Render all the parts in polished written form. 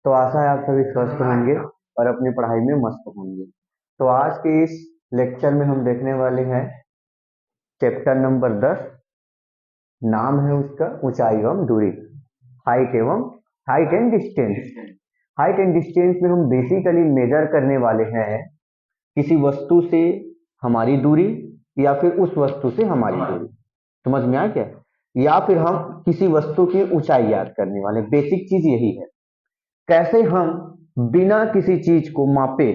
तो आशा है आप सभी स्वस्थ होंगे और अपनी पढ़ाई में मस्त होंगे। तो आज के इस लेक्चर में हम देखने वाले हैं चैप्टर नंबर 10। नाम है उसका ऊंचाई एवं दूरी, height and distance. Height and distance में हम बेसिकली मेजर करने वाले हैं किसी वस्तु से हमारी दूरी या फिर उस वस्तु से हमारी दूरी। समझ में आ गया? या फिर हम किसी वस्तु की ऊंचाई याद करने वाले, बेसिक चीज यही है। कैसे हम बिना किसी चीज को मापे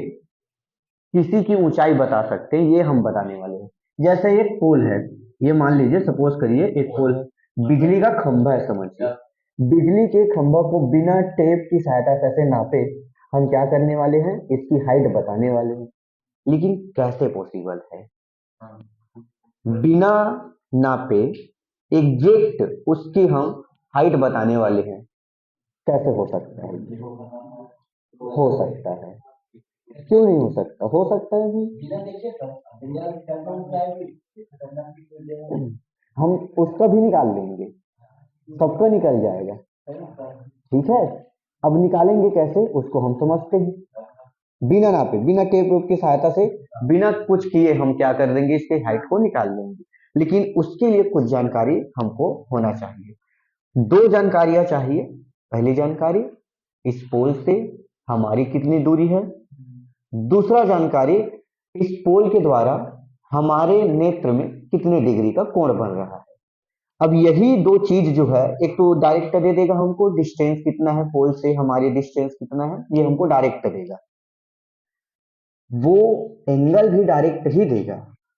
किसी की ऊंचाई बता सकते हैं, ये हम बताने वाले हैं। जैसे एक पोल है, ये मान लीजिए सपोज करिए एक पोल है, बिजली का खंभा है। समझिए बिजली के खंभा को बिना टेप की सहायता से नापे हम क्या करने वाले हैं, इसकी हाइट बताने वाले हैं। लेकिन कैसे पॉसिबल है बिना नापे एग्जैक्ट उसकी हम हाइट बताने वाले हैं? कैसे हो सकता है? हो सकता है। क्यों नहीं हो सकता? हो सकता है भी। हम उसका भी निकाल लेंगे, सबका निकल जाएगा। ठीक है, अब निकालेंगे कैसे उसको हम समझते हैं। बिना नापे, बिना टेप वेप की सहायता से, बिना कुछ किए हम क्या कर देंगे, इसके हाइट को निकाल लेंगे। लेकिन उसके लिए कुछ जानकारी हमको होना चाहिए। दो जानकारियां चाहिए। पहली जानकारी, इस पोल से हमारी कितनी दूरी है। दूसरा जानकारी, इस पोल के द्वारा हमारे नेत्र में कितने डिग्री का कोण बन रहा है। अब यही दो चीज जो है, एक तो डायरेक्ट दे देगा हमको डिस्टेंस कितना है, पोल से हमारी डिस्टेंस कितना है, ये हमको डायरेक्ट देगा। वो एंगल भी डायरेक्ट ही देगा।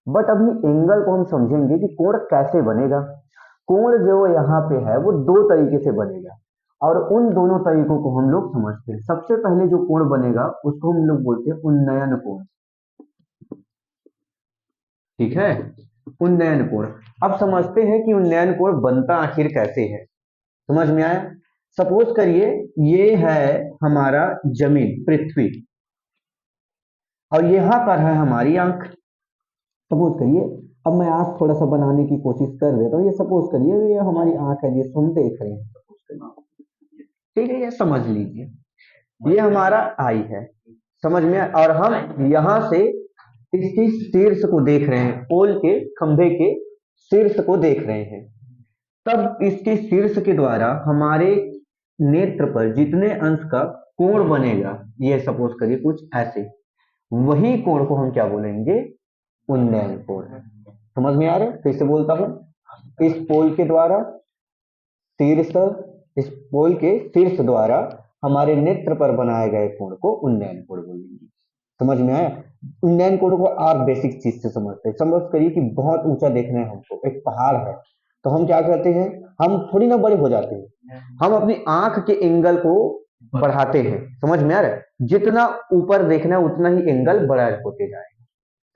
बट अभी एंगल को हम समझेंगे कि कोण कैसे बनेगा। कोण जो यहाँ पे है वो दो तरीके से बनेगा और उन दोनों तरीकों को हम लोग समझते हैं। सबसे पहले जो कोण बनेगा उसको हम लोग बोलते हैं उन्नयन कोण। ठीक है, उन्नयन कोण। अब समझते हैं कि उन्नयन कोण बनता आखिर कैसे है। समझ में आया? सपोज करिए ये है हमारा जमीन, पृथ्वी, और यहाँ पर है हमारी आंख। सपोज करिए, अब मैं आंख थोड़ा सा बनाने की कोशिश कर देता हूँ। ये सपोज करिए ये हमारी आंख है जिसको हम देख रहे हैं। सपोज करिए, ठीक है, ये समझ लीजिए ये हमारा आई है। समझ में? और हम यहाँ से इसकी शीर्ष को देख रहे हैं, पोल के खंभे के शीर्ष को देख रहे हैं। तब इसके शीर्ष के द्वारा हमारे नेत्र पर जितने अंश का कोण बनेगा, ये सपोज करिए कुछ ऐसे, वही कोण को हम क्या बोलेंगे, उन्नयन कोण। समझ में आ रहा है? फिर से बोलता हूं, इस पोल के द्वारा शीर्ष, इस पोल के शीर्ष द्वारा हमारे नेत्र पर बनाए गए कोण को उन्नयन कोण बोलेंगे। समझ में आया? उन्नयन कोण को आप बेसिक चीज से समझते हैं। समझ करिए कि बहुत ऊंचा देखना है हमको, एक पहाड़ है, तो हम क्या करते हैं, हम थोड़ी ना बड़े हो जाते हैं, हम अपनी आंख के एंगल को बढ़ाते हैं। समझ में आ रहा है? जितना ऊपर देखना है उतना ही एंगल बड़ा होते जाएगा।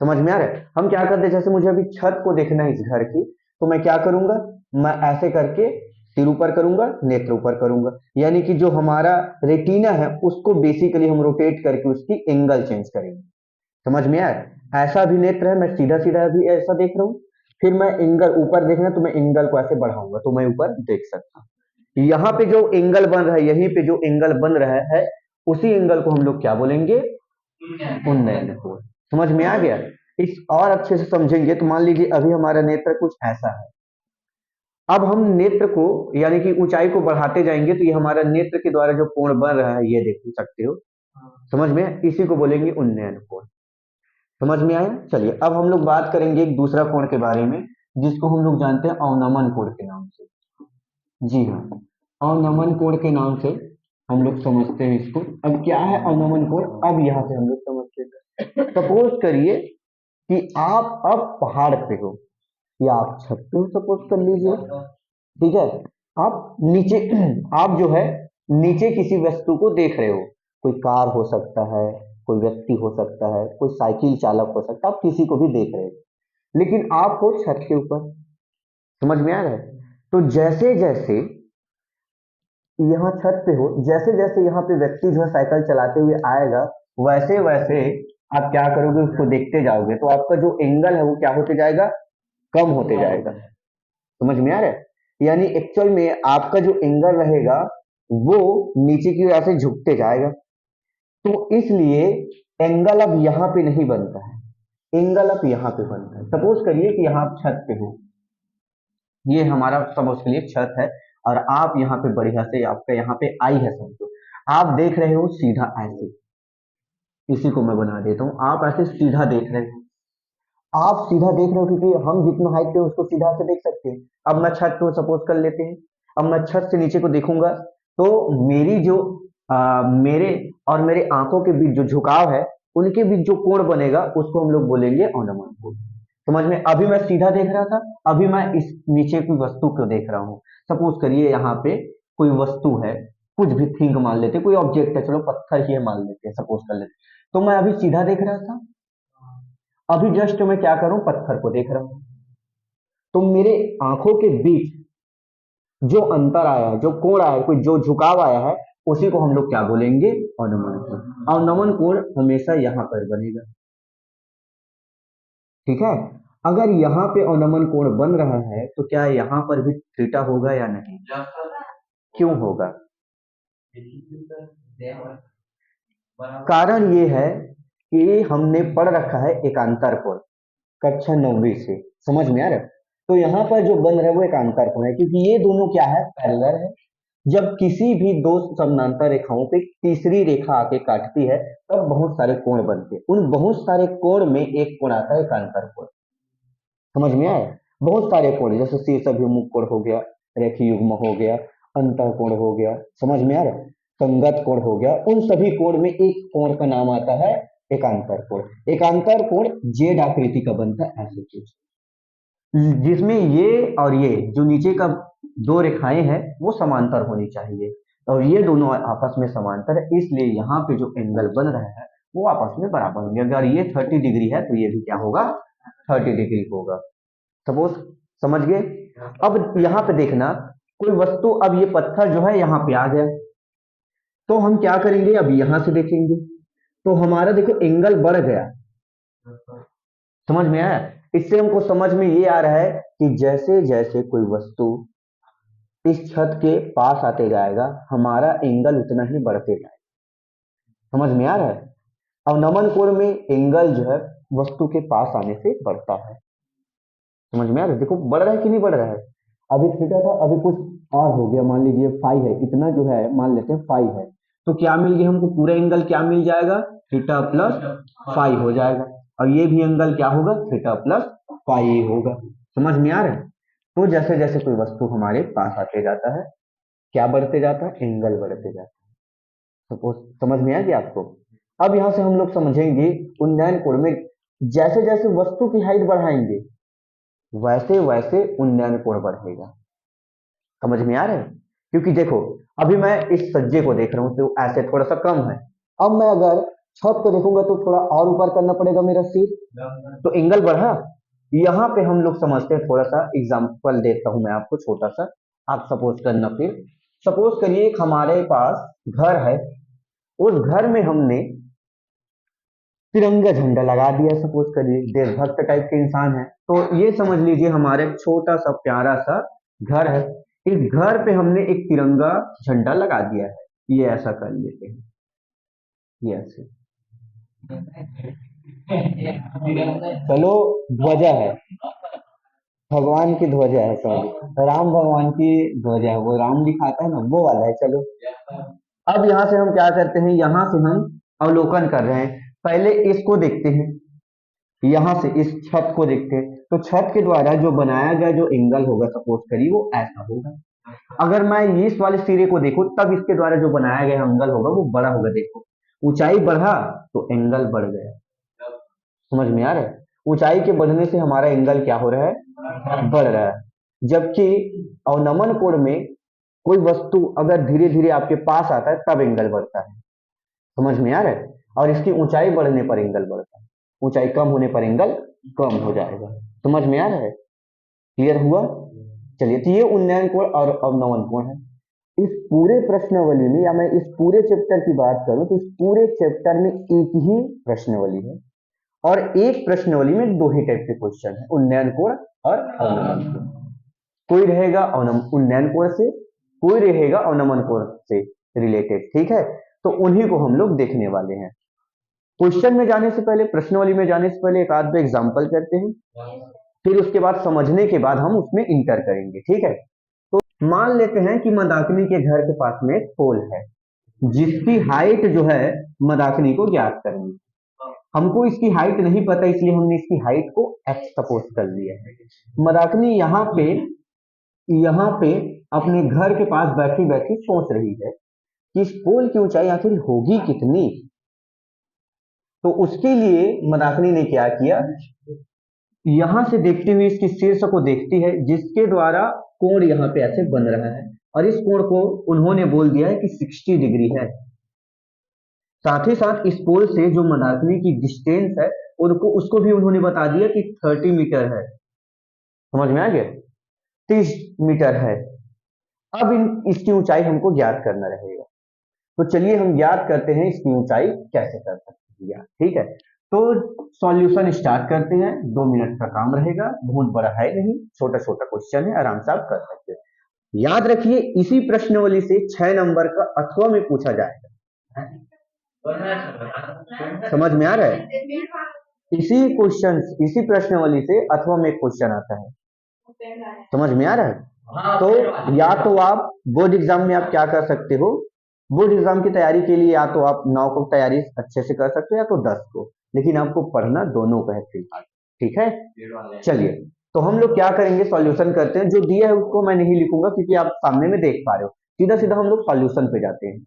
समझ में आ रहा है? हम क्या करते हैं, जैसे मुझे अभी छत को देखना है इस घर की, तो मैं क्या करूंगा, मैं ऐसे करके सिर ऊपर करूंगा, नेत्र ऊपर करूंगा। यानी कि जो हमारा रेटिना है उसको बेसिकली हम रोटेट करके उसकी एंगल चेंज करेंगे। समझ में आया? ऐसा भी नेत्र है, मैं सीधा सीधा भी ऐसा देख रहा हूँ, फिर मैं एंगल ऊपर देखना तो मैं एंगल को ऐसे बढ़ाऊंगा तो मैं ऊपर देख सकता हूँ। यहाँ पे जो एंगल बन रहा है, यहीं पे जो एंगल बन रहा है, उसी एंगल को हम लोग क्या बोलेंगे, उन्नयन कोण। समझ में आ गया? इस और अच्छे से समझेंगे तो मान लीजिए अभी हमारा नेत्र कुछ ऐसा है। अब हम नेत्र को यानी कि ऊंचाई को बढ़ाते जाएंगे तो ये हमारा नेत्र के द्वारा जो कोण बन रहा है, ये देख सकते हो। समझ में? इसी को बोलेंगे उन्नयन कोण। समझ में आया? चलिए अब हम लोग बात करेंगे एक दूसरा कोण के बारे में, जिसको हम लोग जानते हैं अवनमन कोण के नाम से। जी हाँ, अवनमन कोण के नाम से हम लोग समझते हैं इसको। अब क्या है अवनमन कोण, अब यहाँ से हम लोग समझते हैं। सपोज करिए कि आप अब पहाड़ पे हो या आप छत पे हो, सपोज कर लीजिए। ठीक है, आप नीचे आप जो है नीचे किसी वस्तु को देख रहे हो, कोई कार हो सकता है, कोई व्यक्ति हो सकता है, कोई साइकिल चालक हो सकता है, आप किसी को भी देख रहे हो, लेकिन आप हो छत के ऊपर। समझ में आ रहा है? तो जैसे जैसे यहाँ छत पे हो, जैसे जैसे यहाँ पे व्यक्ति जो है साइकिल चलाते हुए आएगा, वैसे वैसे आप क्या करोगे, उसको देखते जाओगे, तो आपका जो एंगल है वो क्या होते जाएगा, कम होते जाएगा। समझ में आ रहा है? यानी एक्चुअल में आपका जो एंगल रहेगा वो नीचे की ओर ऐसे झुकते जाएगा। तो इसलिए एंगल अब यहां पे नहीं बनता है, एंगल अब यहां पे बनता है। सपोज करिए कि यहां आप छत पे हो, ये हमारा सपोज के लिए छत है, और आप यहाँ पे बढ़िया से आपका यहाँ पे आई है समझो, आप देख रहे हो सीधा ऐसे, इसी को मैं बना देता हूँ, आप ऐसे सीधा देख रहे हो, आप सीधा देख रहे हो क्योंकि हम जितना हाइट पे उसको सीधा से देख सकते हैं। अब मैं छत को सपोज कर लेते हैं, अब मैं छत से नीचे को देखूंगा तो मेरी जो मेरे और मेरे आंखों के बीच जो झुकाव है, उनके बीच जो कोण बनेगा उसको हम लोग बोलेंगे अवनमन कोण। समझ में? अभी मैं सीधा देख रहा था, अभी मैं इस नीचे की वस्तु को देख रहा हूँ। सपोज करिए यहाँ पे कोई वस्तु है, कुछ भी थिंक मान लेते, कोई ऑब्जेक्ट है, चलो पत्थर ही है मान लेते हैं, सपोज कर लेते, तो मैं अभी सीधा देख रहा था, अभी जस्ट मैं क्या करूं, पत्थर को देख रहा हूं। तो मेरे आंखों के बीच जो अंतर आया है, जो कोण आया है, कोई जो झुकाव आया है, उसी को हम लोग क्या बोलेंगे, अवनमन कोण। अवनमन कोण हमेशा यहां पर बनेगा, ठीक है। अगर यहाँ पे अवनमन कोण बन रहा है तो क्या यहाँ पर भी थीटा होगा या नहीं? क्यों होगा? कारण ये है कि हमने पढ़ रखा है एकांतर कोण कक्षा 9वीं से, समझ में आ रहा है? तो यहाँ पर जो बन रहा है वो एकांतर कोण है, क्योंकि ये दोनों क्या है, पैरेलल है। जब किसी भी दो समानांतर रेखाओं पे तीसरी रेखा आके काटती है तब बहुत सारे कोण बनते हैं, उन बहुत सारे कोण में एक कोण आता है एकांतर कोण। समझ में आया? बहुत सारे कोण, जैसे शीर्ष अभिमुख कोण हो गया, रेखीय युग्म हो गया, अंतः कोण हो गया, समझ में आ रहा है, संगत कोण हो गया, उन सभी कोण में एक कोण का नाम आता है एकांतर कोण। एकांतर कोण जेड आकृति का बनता है, ऐसे चीज जिसमें ये और ये जो नीचे का दो रेखाएं हैं वो समांतर होनी चाहिए, और ये दोनों आपस में समांतर है, इसलिए यहाँ पे जो एंगल बन रहा है वो आपस में बराबर होंगे। अगर ये 30 डिग्री है तो ये भी क्या होगा, 30 डिग्री होगा। सपोज, समझ गए? अब यहाँ पे देखना, कोई वस्तु, अब ये पत्थर जो है यहाँ पे आ गया, तो हम क्या करेंगे, अब यहां से देखेंगे तो हमारा देखो एंगल बढ़ गया। समझ में आया? इससे हमको समझ में ये आ रहा है कि जैसे जैसे कोई वस्तु इस छत के पास आते जाएगा हमारा एंगल उतना ही बढ़ते जाएगा। समझ में आ रहा है? अवनमन कोण में एंगल जो है वस्तु के पास आने से बढ़ता है। समझ में आ रहा है? देखो बढ़ रहा है कि नहीं बढ़ रहा है। अभी थीटा था, अभी कुछ और हो गया, मान लीजिए फाई है, इतना जो है मान लेते हैं फाई है, तो क्या मिल गया हमको, पूरा एंगल क्या मिल जाएगा, थीटा प्लस फाई हो जाएगा, और ये भी एंगल क्या होगा, थीटा प्लस फाई होगा। समझ में आ रहा है? तो जैसे जैसे कोई वस्तु हमारे पास आते जाता है क्या बढ़ते जाता है, एंगल बढ़ते जाता है। सपोज, समझ में आ गया आपको? अब यहां से हम लोग समझेंगे उन्नयन कोण में जैसे जैसे वस्तु की हाइट बढ़ाएंगे वैसे वैसे उन्नयन कोण बढ़ेगा। समझ में आ रहा है? क्योंकि देखो अभी मैं इस सज्जे को देख रहा हूं तो ऐसे थोड़ा सा कम है, अब मैं अगर छत को देखूंगा तो थोड़ा और ऊपर करना पड़ेगा मेरा सिर, तो एंगल बढ़ा। यहाँ पे हम लोग समझते हैं, थोड़ा सा एग्जांपल देता हूं मैं आपको छोटा सा, आप सपोज करना। फिर सपोज करिए हमारे पास घर है, उस घर में हमने तिरंगा झंडा लगा दिया, सपोज करिए देशभक्त टाइप के इंसान है, तो ये समझ लीजिए हमारे छोटा सा प्यारा सा घर है, इस घर पे हमने एक तिरंगा झंडा लगा दिया है, ये ऐसा कर लेते हैं, ये ऐसे, चलो ध्वजा है, भगवान की ध्वजा है, सॉरी राम भगवान की ध्वजा है, वो राम दिखाता है ना वो वाला है। चलो अब यहाँ से हम क्या करते हैं, यहाँ से हम अवलोकन कर रहे हैं, पहले इसको देखते हैं, यहाँ से इस छत को देखते हैं, तो छत के द्वारा जो बनाया गया जो एंगल होगा सपोज करिए वो ऐसा होगा। अगर मैं इस वाले सिरे को देखूं तब इसके द्वारा जो बनाया गया एंगल होगा वो बड़ा होगा। देखो ऊंचाई बढ़ा तो एंगल बढ़ गया। समझ में आ रहा है? ऊंचाई के बढ़ने से हमारा एंगल क्या हो रहा है, बढ़ रहा है। जबकि अवनमन कोण में कोई वस्तु अगर धीरे धीरे आपके पास आता है तब एंगल बढ़ता है। समझ में आ रहा है? और इसकी ऊंचाई बढ़ने पर एंगल बढ़ता है, ऊंचाई कम होने पर एंगल कम हो जाएगा। समझ में आ रहा है? क्लियर हुआ? चलिए, तो ये उन्नयन कोण और अवनमन कोण है। इस पूरे प्रश्नावली में, या मैं इस पूरे चैप्टर की बात करूं तो इस पूरे चैप्टर में एक ही प्रश्नावली है, और एक प्रश्नावली में दो ही टाइप के क्वेश्चन है, उन्नयन कोण और अवनमन कोण। कोई रहेगा उन्नयन कोण से, कोई रहेगा अवनमन कोण से रिलेटेड, ठीक है। तो उन्हीं को हम लोग देखने वाले हैं। क्वेश्चन में जाने से पहले, प्रश्नावली में जाने से पहले एक आध दो एग्जाम्पल करते हैं, फिर उसके बाद समझने के बाद हम उसमें इंटर करेंगे, ठीक है। तो मान लेते हैं कि मंदाकिनी के घर के पास में एक पोल है जिसकी हाइट जो है मंदाकिनी को ज्ञात करनी। हमको इसकी हाइट नहीं पता, इसलिए हमने इसकी हाइट को x सपोज कर लिया है। मंदाकिनी यहाँ पे अपने घर के पास बैठी बैठी सोच रही है कि इस पोल की ऊंचाई आखिर होगी कितनी। तो उसके लिए मंदाकिनी ने क्या किया, यहां से देखती हुई इसकी शीर्ष को देखती है जिसके द्वारा कोण यहाँ पे ऐसे बन रहा है, और इस कोण को उन्होंने बोल दिया है कि 60 डिग्री है। साथ ही साथ इस पोल से जो मंदाकिनी की डिस्टेंस है उसको भी उन्होंने बता दिया कि 30 मीटर है। समझ में आ गया, 30 मीटर है। अब इसकी ऊंचाई हमको ज्ञात करना रहेगा। तो चलिए हम ज्ञात करते हैं इसकी ऊंचाई कैसे कर सकते हैं, ठीक है। तो सॉल्यूशन स्टार्ट करते हैं, 2 मिनट का काम रहेगा, बहुत बड़ा है नहीं, छोटा छोटा क्वेश्चन है, आराम से आप कर सकते हैं। याद रखिए इसी प्रश्नावली से 6 नंबर का अथवा में पूछा जाएगा। समझ में आ रहा है, इसी प्रश्नावली से अथवा में क्वेश्चन आता है, समझ में आ रहा है। तो या तो आप बोर्ड एग्जाम में आप क्या कर सकते हो, बोर्ड एग्जाम की तैयारी के लिए या तो आप 9 को तैयारी अच्छे से कर सकते हो या तो 10 को, लेकिन आपको पढ़ना दोनों का है फिलहाल, ठीक है। चलिए तो हम लोग क्या करेंगे, सॉल्यूशन करते हैं। जो दिया है उसको मैं नहीं लिखूंगा क्योंकि आप सामने में देख पा रहे हो, सीधा सीधा हम लोग सॉल्यूशन पे जाते हैं।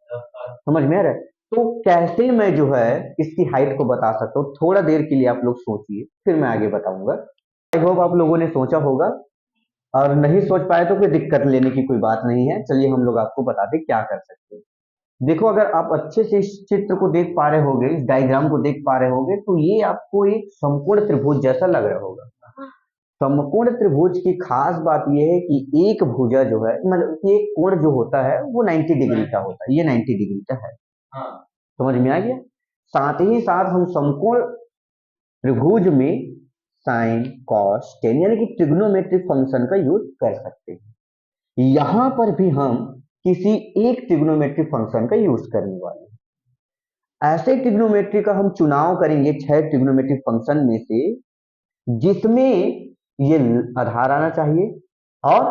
समझ में आ रहा है। तो कैसे मैं जो है इसकी हाइट को बता सकता हूँ, थोड़ा देर के लिए आप लोग सोचिए, फिर मैं आगे बताऊंगा। आई होप आप लोगों ने सोचा होगा, और नहीं सोच पाए तो कोई दिक्कत लेने की कोई बात नहीं है। चलिए हम लोग आपको बता दें क्या कर सकते हैं। देखो अगर आप अच्छे से इस चित्र को देख पा रहे होगे, इस डायग्राम को देख पा रहे होगे, तो ये आपको एक समकोण त्रिभुज जैसा लग रहा होगा। समकोण त्रिभुज की खास बात यह है कि एक भुजा जो है, मतलब एक कोण जो होता है वो 90 डिग्री का होता है, ये 90 डिग्री का है। समझ में आ गया। साथ ही साथ हम समकोण त्रिभुज में साइन कॉस टेन यानी कि ट्रिग्नोमेट्रिक फंक्शन का यूज कर सकते हैं। यहां पर भी हम किसी एक ट्रिग्नोमेट्रिक फंक्शन का यूज करने वाले हैं। ऐसे ट्रिग्नोमेट्री का हम चुनाव करेंगे 6 ट्रिग्नोमेट्रिक फंक्शन में से, जिसमें ये आधार आना चाहिए और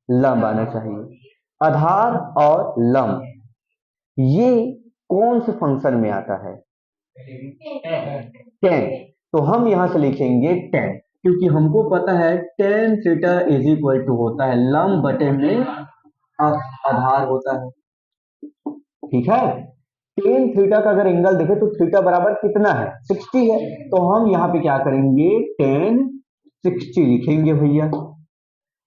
लंब आना चाहिए। आधार और लंब ये कौन से फंक्शन में आता है, टेन। तो हम यहां से लिखेंगे टेन, क्योंकि हमको पता है tan theta is equal to होता है लंब बटे में आधार होता है, ठीक है। टेन थीटा का अगर एंगल देखें तो थीटा बराबर कितना है, 60 है। तो हम यहाँ पे क्या करेंगे, टेन 60 लिखेंगे भैया।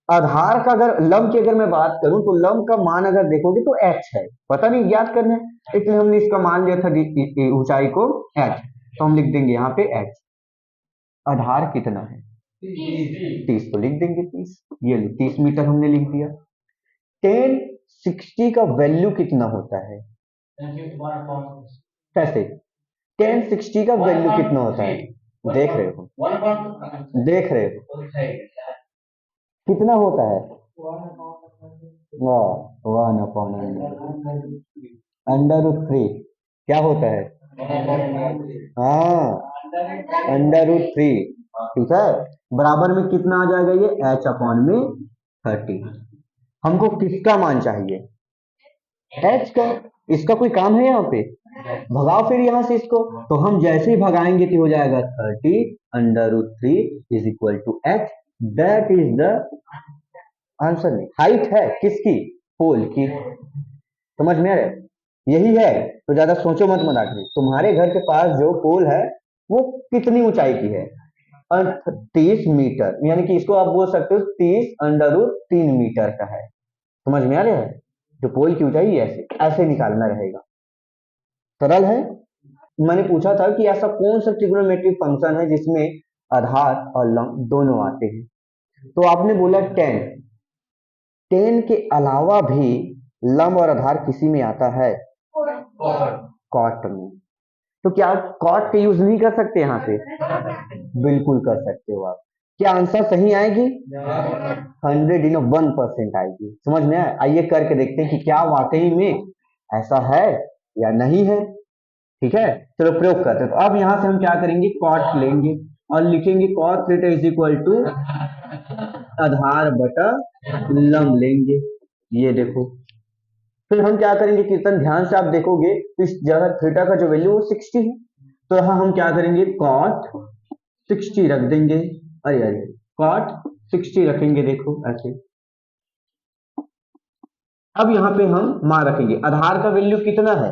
आधार का अगर लंब की अगर मैं बात करूं तो लंब का मान अगर देखोगे तो h है, पता नहीं ज्ञात करना है, इसलिए हमने इसका मान लिया था ऊंचाई को h, तो हम लिख देंगे यहाँ पे h। आधार कितना है 30, तो लिख देंगे 30, ये 30 मीटर हमने लिख दिया। टेन 60 का वैल्यू कितना होता है, कैसे, टेन 60 का वैल्यू कितना होता है, देख रहे हो, देख रहे हो कितना होता है, 1/3 क्या होता है, हाँ √3, ठीक है। बराबर में कितना आ जाएगा, ये h/30। हमको किसका मान चाहिए, h का। इसका कोई काम है यहाँ पे, भगाओ फिर यहाँ से इसको। तो हम जैसे ही भगाएंगे तो हो जाएगा 30 √3 is equal to h। That is the answer. नहीं, हाइट है किसकी, पोल की। समझ में आ रहा है, यही है। तो ज्यादा सोचो मत मदाकिनी, तुम्हारे घर के पास जो पोल है वो कितनी ऊंचाई की है, 30 मीटर, यानी कि इसको आप बोल सकते हो 30 √3 मीटर का है। समझ में आ रहा है, जो पोल की ऊंचाई ऐसे ऐसे निकालना रहेगा, सरल है। मैंने पूछा था कि ऐसा कौन सा ट्रिग्नोमेट्रिक फंक्शन है जिसमें आधार और लंब दोनों आते हैं, तो आपने बोला 10। 10 के अलावा भी लंब और आधार किसी में आता है, कॉट में। तो क्या कॉट का यूज नहीं कर सकते यहाँ से, बिल्कुल कर सकते हो आप। क्या आंसर सही आएगी? 101% आएगी। समझ में आया? आइए करके देखते हैं कि क्या वाकई में ऐसा है या नहीं है। ठीक है, चलो प्रयोग करते हैं। तो अब यहां से हम क्या करेंगे, कॉट लेंगे और लिखेंगे cot theta is equal to आधार बटा लंब लेंगे। ये देखो, फिर हम क्या करेंगे, कीर्तन ध्यान से आप देखोगे तो इस जगह थीटा का जो वैल्यू वो 60 है, तो यहाँ हम क्या करेंगे, कॉट 60 रख देंगे। अरे अरे, कॉट 60 रखेंगे, देखो ऐसे। अब यहाँ पे हम मान रखेंगे, आधार का वैल्यू कितना है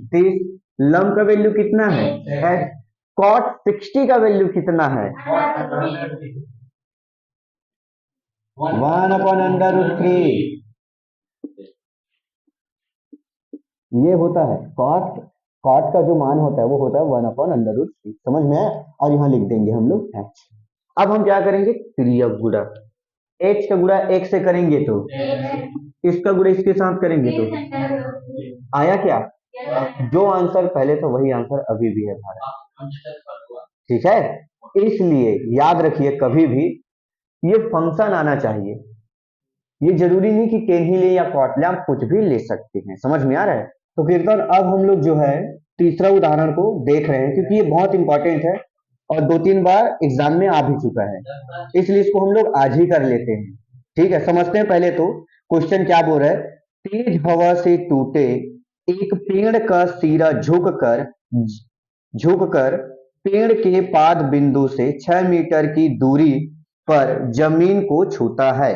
30, लंब का वैल्यू कितना है, कॉट 60 का वैल्यू कितना है 1/√3। ये होता है कॉट, कॉट का जो मान होता है वो होता है 1/√3। समझ में आया? और यहाँ लिख देंगे हम लोग h। अब हम क्या करेंगे, क्रिया गुणा, h का गुणा एक से करेंगे तो इसका गुणा इसके साथ करेंगे तो आया क्या? जो आंसर पहले था वही आंसर अभी भी है हमारा। ठीक है, इसलिए याद रखिए कभी भी ये फंक्शन आना चाहिए। ये जरूरी नहीं कि टेन ही ले या कॉट ले, आप कुछ भी ले सकते हैं। समझ में आ रहा है? तो कीर्तन अब हम लोग जो है तीसरा उदाहरण को देख रहे हैं, क्योंकि ये बहुत इंपॉर्टेंट है और 2-3 बार एग्जाम में आ भी चुका है, इसलिए इसको हम लोग आज ही कर लेते हैं। ठीक है, समझते हैं पहले तो क्वेश्चन क्या बोल रहा है। तेज हवा से टूटे एक पेड़ का सिरा झुककर पेड़ के पाद बिंदु से 6 मीटर की दूरी पर जमीन को छूता है।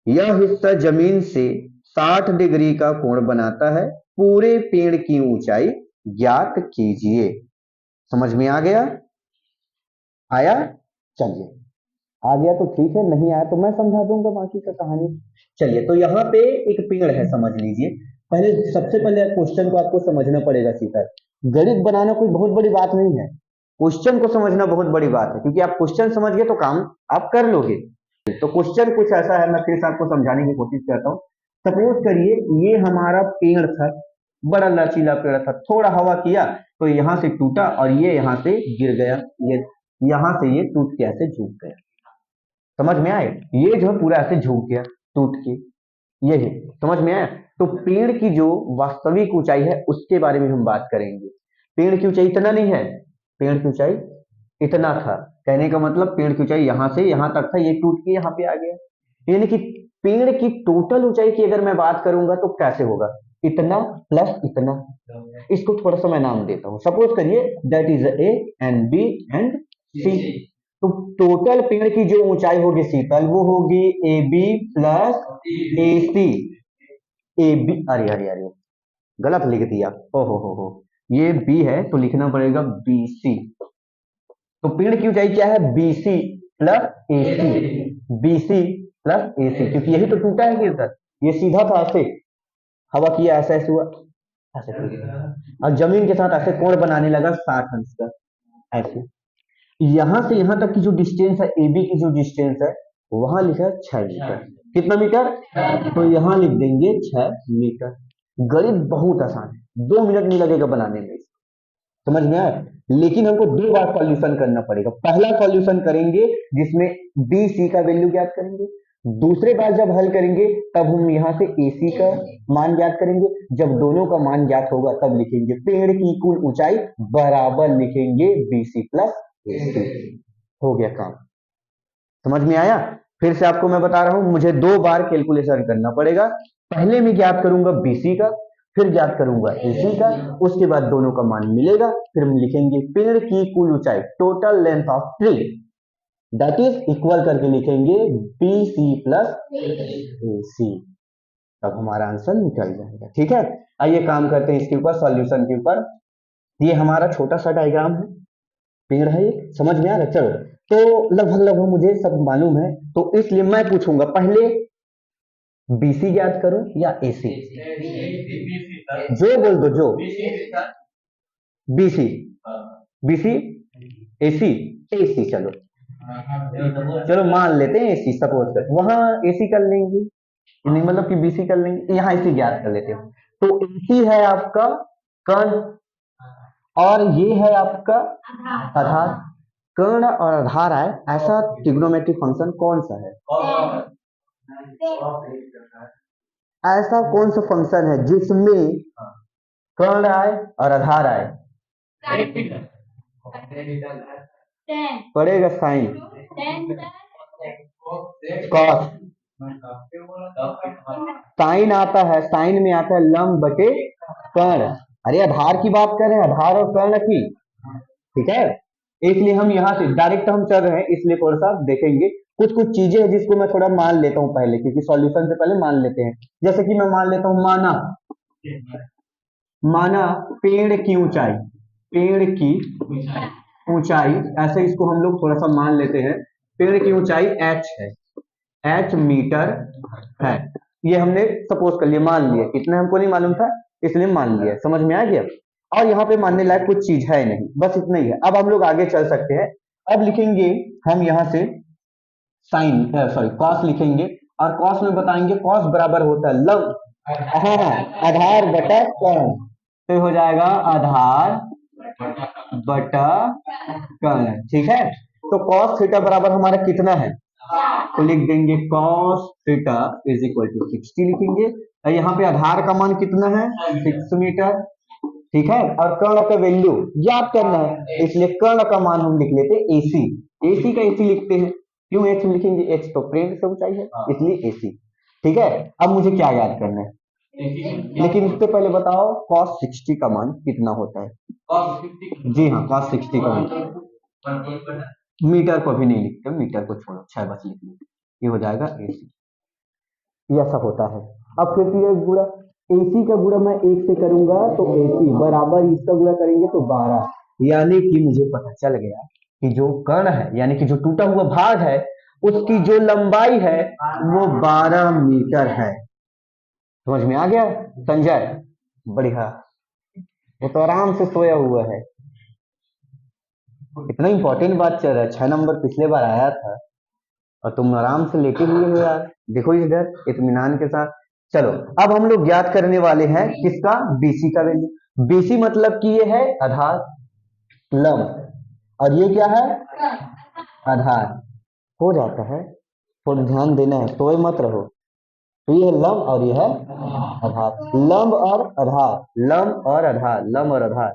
यह हिस्सा जमीन से 60 डिग्री का कोण बनाता है। पूरे पेड़ की ऊंचाई ज्ञात कीजिए। समझ में आ गया? आया? चलिए, आ गया तो ठीक है, नहीं आया तो मैं समझा दूंगा बाकी का कहानी। चलिए, तो यहाँ पे एक पेड़ है, समझ लीजिए। पहले सबसे पहले क्वेश्चन को आपको समझना पड़ेगा सीधा। गणित बनाना कोई बहुत बड़ी बात नहीं है, क्वेश्चन को समझना बहुत बड़ी बात है, क्योंकि आप क्वेश्चन समझ गए तो काम आप कर लोगे। तो क्वेश्चन कुछ ऐसा है, मैं फिर से आपको समझाने की कोशिश करता हूँ। सपोज करिए ये हमारा पेड़ था, बड़ा लचीला पेड़ था, थोड़ा हवा किया तो यहाँ से टूटा और ये यहाँ से गिर गया, ये यहाँ से ये टूट के ऐसे झुक गया। समझ में आए? ये जो है पूरा ऐसे झुक गया टूट के, यही समझ में आया? तो पेड़ की जो वास्तविक ऊंचाई है उसके बारे में हम बात करेंगे। पेड़ की ऊंचाई इतना नहीं है, पेड़ की ऊंचाई इतना था। कहने का मतलब पेड़ की ऊंचाई यहाँ से यहाँ तक था, ये टूट के यहाँ पे आ गया। यानी कि पेड़ की टोटल ऊंचाई की अगर मैं बात करूंगा तो कैसे होगा, इतना प्लस इतना। इसको थोड़ा सा मैं नाम देता हूँ। सपोज करिए that is A and B and C. तो टोटल पेड़ की जो ऊंचाई होगी शीतल, वो होगी A B plus A C. A B, अरे अरे अरे गलत लिख दिया, हो, ये बी है तो लिखना पड़ेगा बी सी। तो पेड़ की ऊंचाई क्या है, B C plus A C, B C plus A सी, क्योंकि यही तो टूटा है गिरकर। ये सीधा था ऐसे, हवा किया ऐसा ऐसे हुआ, ऐसे और जमीन के साथ ऐसे कोण बनाने लगा 60 अंश का ऐसे। यहां से यहां तक की जो डिस्टेंस है, ए बी की जो डिस्टेंस है, वहां लिखा है 6 मीटर। कितना मीटर? तो यहां लिख देंगे 6 मीटर। गणित बहुत आसान है, 2 मिनट नहीं लगेगा बनाने में। समझ में आया? लेकिन हमको 2 बार सॉल्यूशन करना पड़ेगा। पहला सॉल्यूशन करेंगे जिसमें बी सी का वैल्यू ज्ञात करेंगे, दूसरे बार जब हल करेंगे तब हम यहाँ से ए सी का मान ज्ञात करेंगे। जब दोनों का मान ज्ञात होगा तब लिखेंगे पेड़ की कुल ऊंचाई बराबर लिखेंगे बी सी प्लस ए सी। हो गया काम। समझ में आया? फिर से आपको मैं बता रहा हूं, मुझे 2 बार कैलकुलेशन करना पड़ेगा। पहले मैं ज्ञात करूंगा बीसी का, फिर ज्ञात करूंगा एसी का, उसके बाद दोनों का मान मिलेगा, फिर हम लिखेंगे पेड़ की कुल ऊंचाई, total length of tree, that is equal करके लिखेंगे बी सी प्लस ए सी। तब हमारा आंसर निकल जाएगा। ठीक है, आइए काम करते हैं इसके ऊपर, सॉल्यूशन के ऊपर। ये हमारा छोटा सा डायग्राम है, पेड़ है, ये समझ में आ रहा है? चलो, तो लगभग लगभग मुझे सब मालूम है, तो इसलिए मैं पूछूंगा पहले बीसी ज्ञात करो या एसी, जो बोल दो, जो बीसी, बीसी एसी, एसी, चलो चलो मान लेते हैं एसी। सपोज कर वहां एसी कर लेंगे, नहीं मतलब कि बीसी कर लेंगे, यहाँ एसी ज्ञात कर लेते हैं। तो एसी है आपका कण और ये है आपका आधार। कर्ण और आधार आए, ऐसा ट्रिग्नोमेट्रिक फंक्शन कौन सा है? ऐसा कौन सा फंक्शन है जिसमें कर्ण आए और आधार आए? पड़ेगा साइन कॉस। साइन आता है, साइन में आता है लंब बटे कर्ण। अरे आधार की बात कर रहे हैं, आधार और कर्ण की, ठीक है। इसलिए हम यहाँ से डायरेक्ट हम चल रहे हैं, इसलिए थोड़ा सा देखेंगे। कुछ कुछ चीजें हैं जिसको मैं थोड़ा मान लेता हूँ पहले, क्योंकि सॉल्यूशन से पहले मान लेते हैं। जैसे कि मैं मान लेता हूँ, माना पेड़ की ऊंचाई, पेड़ की ऊंचाई, ऐसे इसको हम लोग थोड़ा सा मान लेते हैं। पेड़ की ऊंचाई h है, h मीटर है। ये हमने सपोज कर लिया, मान लिया। कितना हमको नहीं मालूम था, इसलिए मान लिया। समझ में आ गया? और यहाँ पे मानने लायक कुछ चीज है नहीं, बस इतना ही है। अब हम लोग आगे चल सकते हैं। अब लिखेंगे हम यहाँ से साइन, सॉरी कॉस लिखेंगे, और कॉस में बताएंगे कॉस बराबर होता है लंब, आधार बटा कर्ण। तो हो जाएगा आधार बटा कर्ण, ठीक है। तो कॉस थीटा बराबर हमारा कितना है, तो लिख देंगे cos theta is equal to 60 लिखेंगे। और यहाँ पे आधार का मान कितना है, 6 मीटर, ठीक है। और कर्ण का वैल्यू याद करना है, इसलिए कर्ण का मान हम लिख लेते हैं AC। AC का AC लिखते हैं, क्यों H लिखेंगे, H तो पेड़ से ऊंचाई है, इसलिए AC, ठीक है। अब मुझे क्या याद करना है, लेकिन इससे पहले बताओ cos 60 का मान कितना होता है? जी हाँ, cos 60 का मान, मीटर को भी नहीं लिखते, मीटर को छोड़ो, 6 बस लिख लीजिए, ये हो जाएगा AC। ये ऐसा होता है। अब फिर गुणा, AC का गुणा मैं 1 से करूंगा तो AC बराबर इसका गुणा करेंगे तो 12, यानी कि मुझे पता चल गया कि जो कर्ण है, यानी कि जो टूटा हुआ भाग है, उसकी जो लंबाई है वो 12 मीटर है। समझ में आ गया संजय? बढ़िया, वो तो आराम से सोया हुआ है। इतना इंपॉर्टेंट बात चल रहा है, 6 नंबर पिछले बार आया था और तुम आराम से लेटे हुए हो यार। देखो इधर इत्मीनान के साथ। चलो अब हम लोग ज्ञात करने वाले हैं किसका, BC का वैल्यू। BC मतलब कि ये है आधार, लंब, और ये क्या है, आधार। हो जाता है, थोड़ा ध्यान देना है, सोए मत रहो। तो ये है लंब और ये है आधार, लंब और आधार, लंब और आधार, लंब और आधार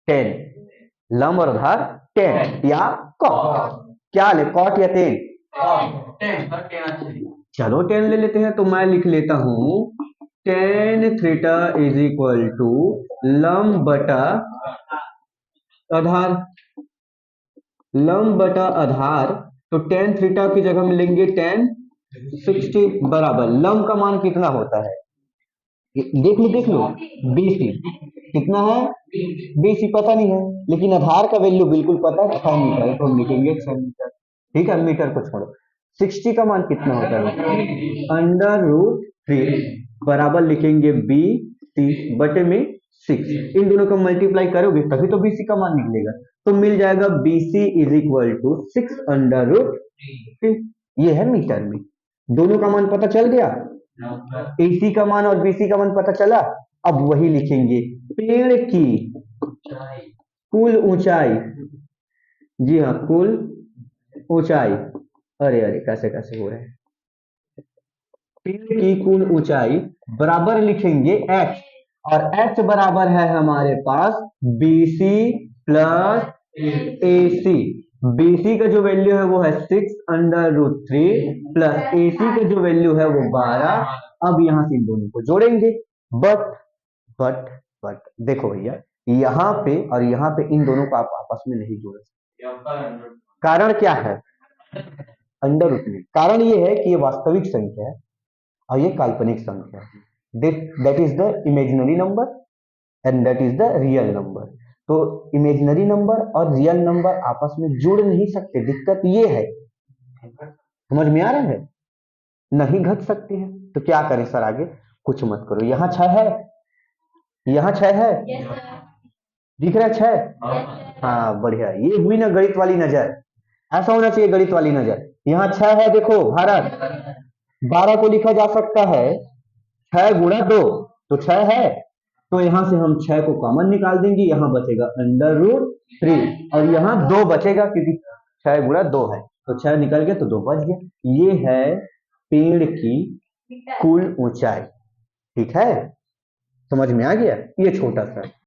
10, लंब और आधार 10 या कॉट, क्या ले, कॉट या 10? चलो 10 ले लेते हैं। तो मैं लिख लेता हूं tan theta is equal to लंब बटा आधार, लंब बटा आधार। तो tan थीटा की जगह हम लेंगे tan 60 बराबर लंब का मान कितना होता है, देख लो BC कितना है, BC पता नहीं है, लेकिन आधार का वैल्यू बिल्कुल पता है, 6 मीटर, तो हम लिखेंगे 6 मीटर, ठीक है। मीटर को छोड़ो, 60 का मान कितना होता है, √3 बराबर लिखेंगे BC बटे में 6। इन दोनों को मल्टीप्लाई करोगे तभी तो BC का मान निकलेगा, तो मिल जाएगा BC इज इक्वल टू 6√3। ये है मीटर में, दोनों का मान पता चल गया, AC का मान और BC का मान पता चला। अब वही लिखेंगे, पेड़ की कुल ऊंचाई, जी हाँ कुल ऊंचाई, अरे अरे कैसे कैसे हो रहे हैं, पेड़ की कुल ऊंचाई बराबर लिखेंगे H, और H बराबर है हमारे पास BC प्लस AC। BC का जो वैल्यू है वो है 6√3 प्लस AC का जो वैल्यू है वो 12। अब यहां से इन दोनों को जोड़ेंगे, बट देखो भैया, यहाँ पे और यहाँ पे इन दोनों को आप आपस में नहीं जोड़ सकते। कारण क्या है, अंडर रूट। कारण ये है कि ये वास्तविक संख्या है और ये काल्पनिक संख्या है, that is the imaginary number and that is the real number. तो इमेजिनरी नंबर और रियल नंबर आपस में जुड़ नहीं सकते, दिक्कत ये है। समझ में आ रहा है, नहीं घट सकते हैं। तो क्या करें सर आगे, कुछ मत करो, यहाँ 6 है, यहाँ 6 है, दिख रहा है 6? हाँ बढ़िया, ये हुई ना गणित वाली नजर, ऐसा होना चाहिए गणित वाली नजर। यहाँ 6 है, देखो भारत, 12 को लिखा जा सकता है 6 गुणा 2, तो 6 है, तो यहाँ से हम 6 को कॉमन निकाल देंगे, यहाँ बचेगा √3 और यहाँ 2 बचेगा क्योंकि 6 गुणा 2 है, तो 6 निकल गया तो 2 बच गया। ये है पेड़ की कुल ऊंचाई। ठीक है, समझ में आ गया? ये छोटा सा